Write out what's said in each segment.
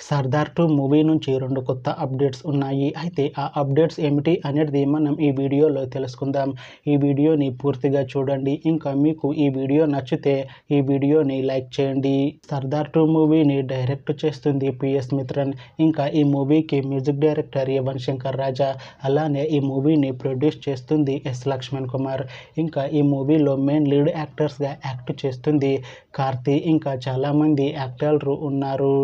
Sardar 2 movie నుంచి 2 కొత్త updates ఉన్నాయి. అయితే ఆ అప్డేట్స్ ఏమిటి అనేది మనం ఈ వీడియోలో తెలుసుకుందాం. ఈ వీడియోని పూర్తిగా చూడండి. ఇంకా మీకు ఈ వీడియో నచ్చితే ఈ వీడియోని లైక్ చేయండి. సర్దార్ 2 మూవీని డైరెక్ట్ చేస్తుంది పిఎస్ మిత్రన్. ఇంకా ఈ మూవీకి మ్యూజిక్ డైరెక్టర్ యువన్ శంకర్ రాజా. అలానే ఈ మూవీని ప్రొడ్యూస్ చేస్తుంది ఎస్ లక్ష్మణ్ కుమార్. ఇంకా ఈ మూవీలో మెయిన్ లీడ్ యాక్టర్స్గా యాక్ట్ చేస్తుంది కార్తీ. ఇంకా చాలామంది యాక్టర్లు ఉన్నారు.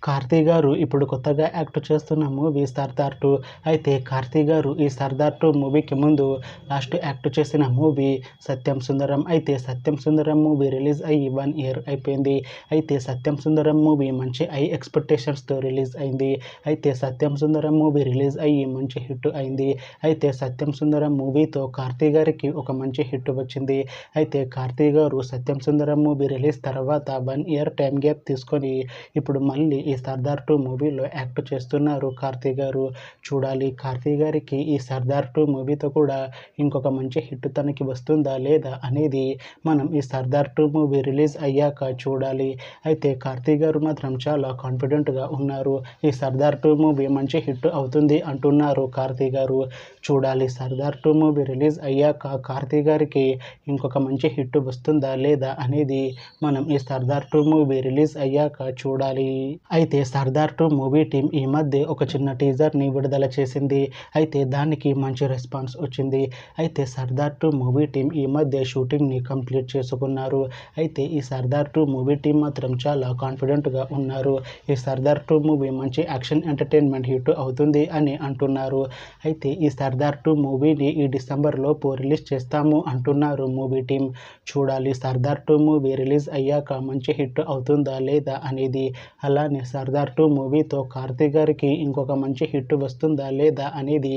కార్తీ గారు ఇప్పుడు కొత్తగా యాక్ట్ చేస్తున్న మూవీ సర్దార్ 2. అయితే కార్తీ గారు ఈ సర్దార్ 2 మూవీకి ముందు లాస్ట్ యాక్ట్ చేసిన మూవీ సత్యం సుందరం. అయితే సత్యం సుందరం మూవీ రిలీజ్ అయ్యి 1 year అయిపోయింది. అయితే సత్యం సుందరం మూవీ మంచి హై ఎక్స్పెక్టేషన్స్తో రిలీజ్ అయింది. అయితే సత్యం సుందరం మూవీ రిలీజ్ అయ్యి మంచి హిట్ అయింది. అయితే సత్యం సుందరం మూవీతో కార్తీ గారికి ఒక మంచి హిట్ వచ్చింది. అయితే కార్తీ గారు సత్యం సుందరం మూవీ రిలీజ్ తర్వాత 1 year టైం గ్యాప్ తీసుకొని ఇప్పుడు మళ్ళీ ఈ సర్దార్ 2 మూవీలో యాక్ట్ చేస్తున్నారు కార్తీ గారు. చూడాలి కార్తీ గారికి ఈ సర్దార్ 2 మూవీతో కూడా ఇంకొక మంచి హిట్ తనకి వస్తుందా లేదా అనేది మనం ఈ సర్దార్ 2 మూవీ రిలీజ్ అయ్యాక చూడాలి. అయితే కార్తీ గారు మాత్రం చాలా కాన్ఫిడెంట్గా ఉన్నారు. ఈ సర్దార్ 2 మూవీ మంచి హిట్ అవుతుంది అంటున్నారు కార్తీ గారు. చూడాలి సర్దార్ 2 మూవీ రిలీజ్ అయ్యాక కార్తీ గారికి ఇంకొక మంచి హిట్ వస్తుందా లేదా అనేది మనం ఈ సర్దార్ 2 మూవీ రిలీజ్ అయ్యాక చూడాలి. అయితే సర్దార్ 2 మూవీ టీం ఈ మధ్య ఒక చిన్న టీజర్ని విడుదల చేసింది. అయితే దానికి మంచి రెస్పాన్స్ వచ్చింది. అయితే సర్దార్ 2 మూవీ టీం ఈ మధ్య షూటింగ్ని కంప్లీట్ చేసుకున్నారు. అయితే ఈ సర్దార్ 2 మూవీ టీం మాత్రం చాలా కాన్ఫిడెంట్గా ఉన్నారు. ఈ సర్దార్ 2 మూవీ మంచి యాక్షన్ ఎంటర్టైన్మెంట్ హిట్ అవుతుంది అని అంటున్నారు. అయితే ఈ సర్దార్ 2 మూవీని ఈ డిసెంబర్లోపు రిలీజ్ చేస్తాము అంటున్నారు మూవీ టీం. చూడాలి సర్దార్ 2 మూవీ రిలీజ్ అయ్యాక మంచి హిట్ అవుతుందా లేదా అనేది. అలానే సర్దార్ 2 మూవీతో కార్తీ గారికి ఇంకొక మంచి హిట్ వస్తుందా లేదా అనేది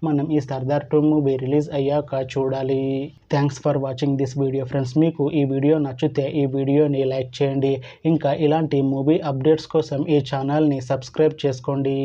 మనం ఈ సర్దార్ 2 మూవీ రిలీజ్ అయ్యాక చూడాలి. Thanks for watching this video friends. మీకు ఈ వీడియో నచ్చితే ఈ వీడియోని లైక్ చేయండి. ఇంకా ఇలాంటి మూవీ అప్డేట్స్ కోసం ఈ ఛానల్ని సబ్స్క్రైబ్ చేసుకోండి.